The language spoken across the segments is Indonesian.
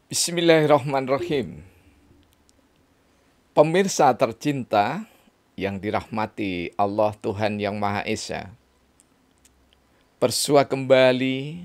Bismillahirrahmanirrahim. Pemirsa tercinta yang dirahmati Allah Tuhan Yang Maha Esa, bersua kembali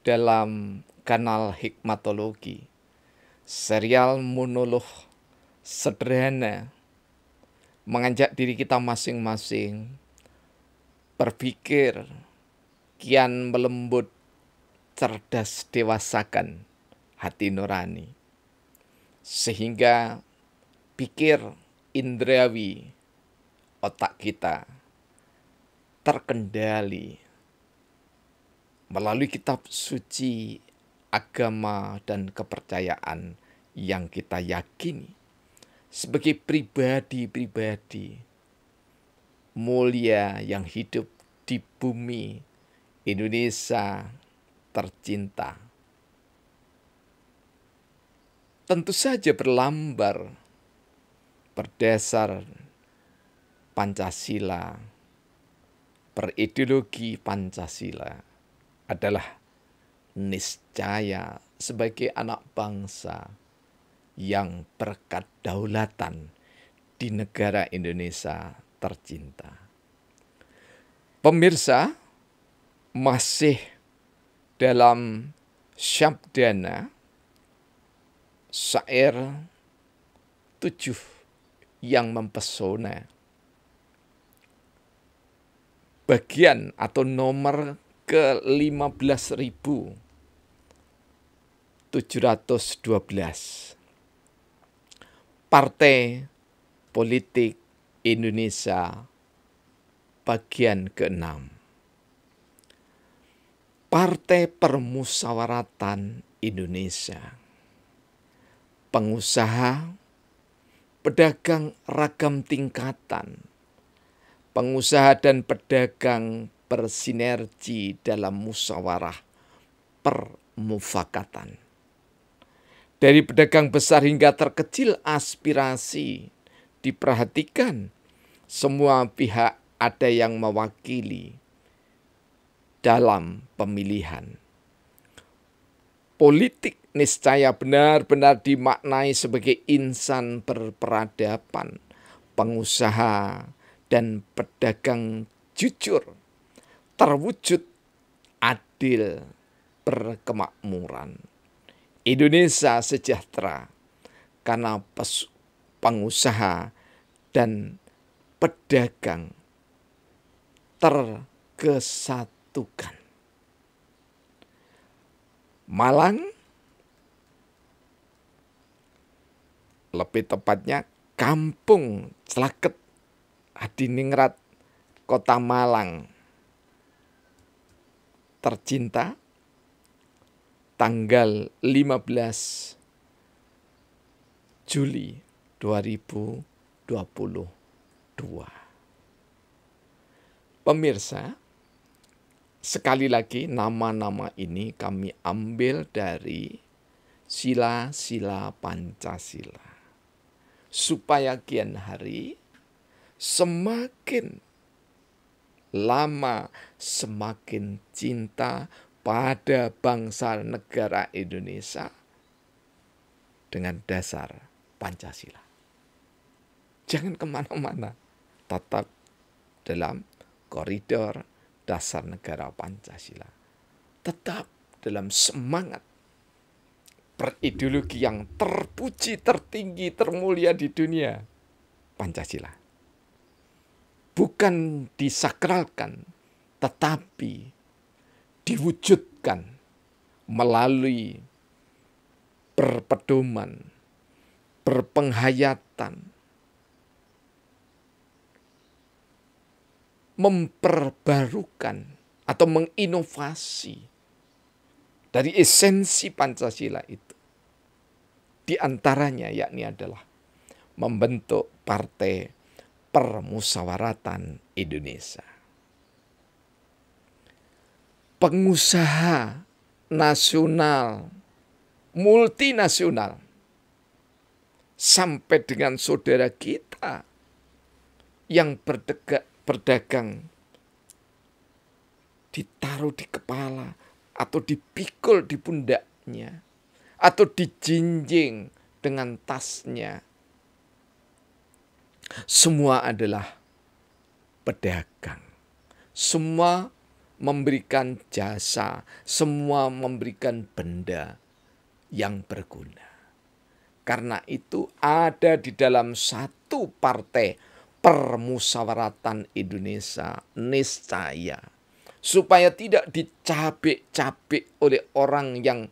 dalam kanal Hikmatologi, serial monolog sederhana mengajak diri kita masing-masing berpikir kian melembut, cerdas, dewasakan hati nurani, sehingga pikir indrawi otak kita terkendali melalui kitab suci agama dan kepercayaan yang kita yakini sebagai pribadi-pribadi mulia yang hidup di bumi Indonesia tercinta. Tentu saja berlambar berdasar Pancasila, berideologi Pancasila adalah niscaya sebagai anak bangsa yang berkedaulatan di negara Indonesia tercinta. Pemirsa, masih dalam Syabdana syair 7 yang mempesona. Bagian atau nomor ke-15.712. Partai Politik Indonesia bagian ke-6. Partai Permusyawaratan Indonesia. Pengusaha, pedagang ragam tingkatan, pengusaha dan pedagang bersinergi dalam musyawarah permufakatan. Dari pedagang besar hingga terkecil aspirasi diperhatikan. Semua pihak ada yang mewakili dalam pemilihan. Politik niscaya benar-benar dimaknai sebagai insan berperadaban, pengusaha dan pedagang jujur, terwujud adil berkemakmuran. Indonesia sejahtera karena pengusaha dan pedagang terkesatukan. Malang, lebih tepatnya Kampung Celaket Hadiningrat, Kota Malang tercinta, tanggal 15 Juli 2022. Pemirsa, sekali lagi nama-nama ini kami ambil dari sila-sila Pancasila. Supaya kian hari semakin lama semakin cinta pada bangsa negara Indonesia dengan dasar Pancasila. Jangan kemana-mana, tetap dalam koridor dasar negara Pancasila. Tetap dalam semangat berideologi yang terpuji, tertinggi, termulia di dunia, Pancasila. Bukan disakralkan, tetapi diwujudkan melalui berpedoman, berpenghayatan, memperbarukan atau menginovasi dari esensi Pancasila itu. Di antaranya yakni adalah membentuk Partai Permusyawaratan Indonesia. Pengusaha nasional, multinasional, sampai dengan saudara kita yang berdagang ditaruh di kepala atau dipikul di pundaknya atau dijinjing dengan tasnya. Semua adalah pedagang. Semua memberikan jasa, semua memberikan benda yang berguna. Karena itu ada di dalam satu partai Permusyawaratan Indonesia niscaya, supaya tidak dicabik-cabik oleh orang yang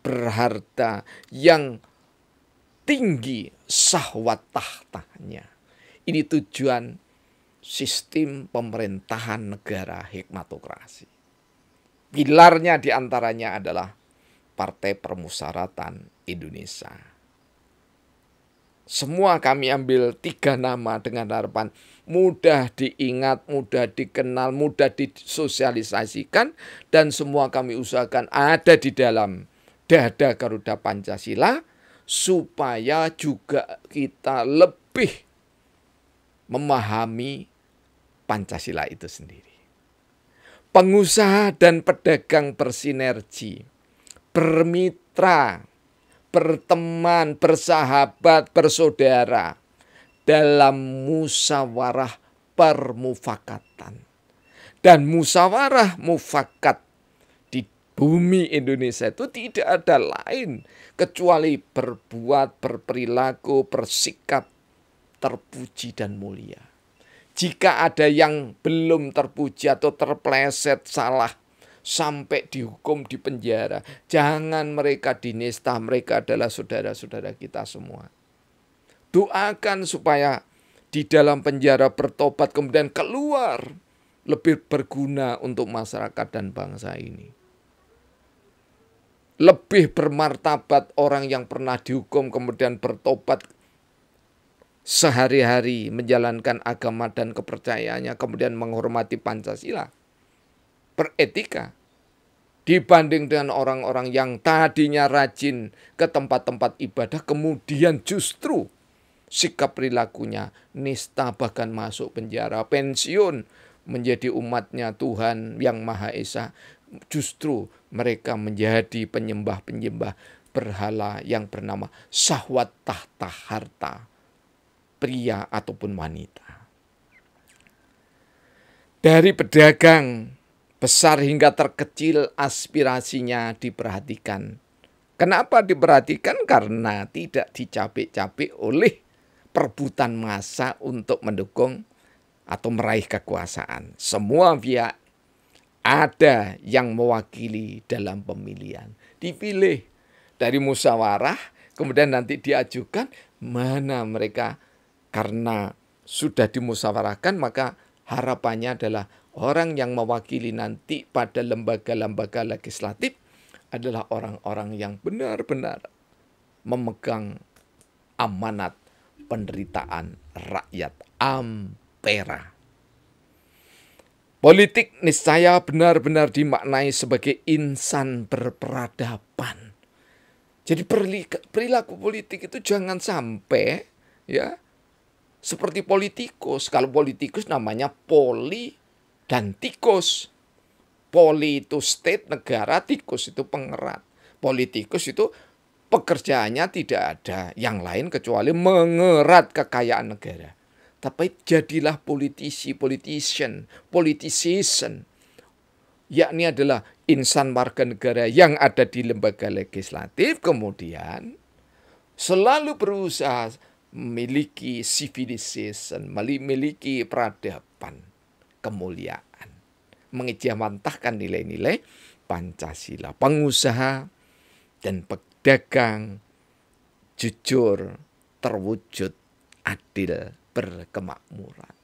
berharta, yang tinggi syahwat tahtanya. Ini tujuan sistem pemerintahan negara hikmatokrasi. Pilarnya diantaranya adalah Partai Permusyawaratan Indonesia. Semua kami ambil 3 nama dengan harapan mudah diingat, mudah dikenal, mudah disosialisasikan, dan semua kami usahakan ada di dalam dada Garuda Pancasila, supaya juga kita lebih memahami Pancasila itu sendiri. Pengusaha dan pedagang bersinergi, bermitra, berteman, bersahabat, bersaudara dalam musyawarah permufakatan. Dan musyawarah mufakat di bumi Indonesia itu tidak ada lain kecuali berbuat, berperilaku, bersikap terpuji dan mulia. Jika ada yang belum terpuji atau terpleset salah, sampai dihukum di penjara, jangan mereka dinista, mereka adalah saudara-saudara kita semua. Doakan supaya di dalam penjara bertobat, kemudian keluar lebih berguna untuk masyarakat dan bangsa ini. Lebih bermartabat orang yang pernah dihukum kemudian bertobat, sehari-hari menjalankan agama dan kepercayaannya, kemudian menghormati Pancasila, beretika, dibanding dengan orang-orang yang tadinya rajin ke tempat-tempat ibadah, kemudian justru sikap perilakunya nista, bahkan masuk penjara, pensiun menjadi umatnya Tuhan yang Maha Esa. Justru mereka menjadi penyembah-penyembah berhala yang bernama syahwat tahta harta, pria ataupun wanita. Dari pedagang besar hingga terkecil, aspirasinya diperhatikan. Kenapa diperhatikan? Karena tidak dicapik-capik oleh perebutan massa untuk mendukung atau meraih kekuasaan. Semua pihak ada yang mewakili dalam pemilihan. Dipilih dari musyawarah, kemudian nanti diajukan mana mereka. Karena sudah dimusyawarahkan, maka harapannya adalah orang yang mewakili nanti pada lembaga-lembaga legislatif adalah orang-orang yang benar-benar memegang amanat penderitaan rakyat, ampera. Politik niscaya benar-benar dimaknai sebagai insan berperadaban. Jadi perilaku politik itu jangan sampai ya seperti politikus. Kalau politikus namanya poli dan tikus. Poli itu state, negara, tikus itu pengerat. Politikus itu pekerjaannya tidak ada yang lain kecuali mengerat kekayaan negara. Tapi jadilah politician, yakni adalah insan warga negara yang ada di lembaga legislatif, kemudian selalu berusaha memiliki civilization, memiliki peradaban, kemuliaan, mengejawantahkan nilai-nilai Pancasila. Pengusaha dan pedagang jujur, terwujud adil, berkemakmuran.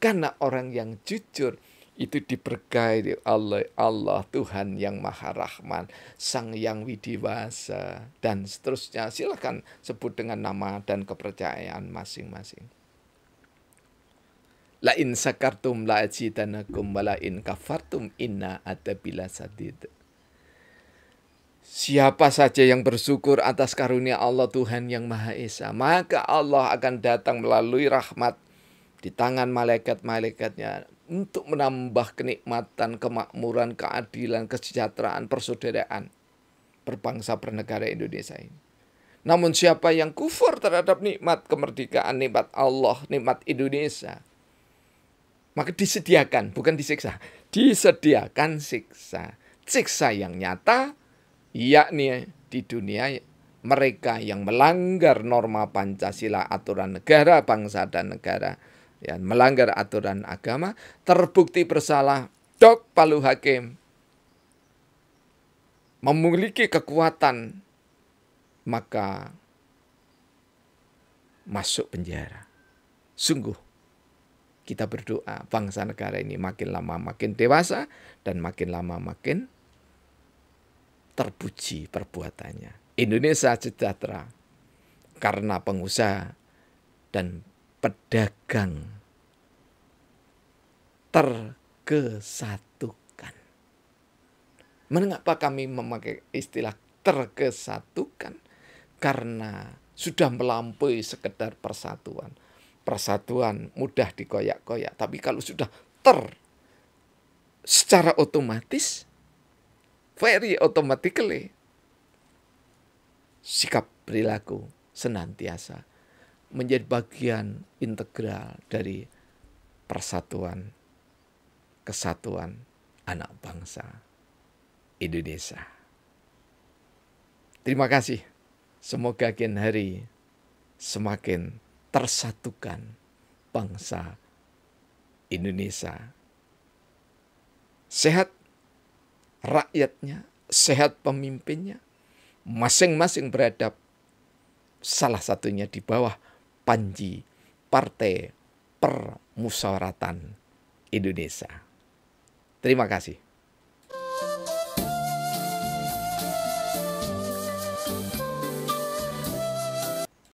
Karena orang yang jujur itu diberkahi oleh Allah, Tuhan yang Maha Rahman, Sang Yang Widiwasa, dan seterusnya. Silakan sebut dengan nama dan kepercayaan masing-masing. La in sakartum la azidannakum wa la in kafartum inna adzabila sadid. Siapa saja yang bersyukur atas karunia Allah Tuhan yang Maha Esa, maka Allah akan datang melalui rahmat di tangan malaikat-malaikatnya untuk menambah kenikmatan, kemakmuran, keadilan, kesejahteraan, persaudaraan berbangsa bernegara Indonesia ini. Namun siapa yang kufur terhadap nikmat kemerdekaan, nikmat Allah, nikmat Indonesia, maka disediakan, bukan disiksa, disediakan siksa. Siksa yang nyata, yakni di dunia mereka yang melanggar norma Pancasila, aturan negara, bangsa dan negara, ya, melanggar aturan agama, terbukti bersalah, dok palu hakim, memiliki kekuatan, maka masuk penjara. Sungguh kita berdoa bangsa negara ini makin lama makin dewasa dan makin lama makin terpuji perbuatannya. Indonesia sejahtera karena pengusaha dan pedagang terkesatukan. Mengapa kami memakai istilah terkesatukan? Karena sudah melampaui sekedar persatuan. Persatuan mudah dikoyak-koyak, tapi kalau sudah secara otomatis, very automatically, sikap perilaku senantiasa menjadi bagian integral dari persatuan, kesatuan anak bangsa Indonesia. Terima kasih. Semoga kian hari semakin tersatukan bangsa Indonesia. Sehat rakyatnya, sehat pemimpinnya, masing-masing beradab, salah satunya di bawah panji Partai Permusyawaratan Indonesia. Terima kasih.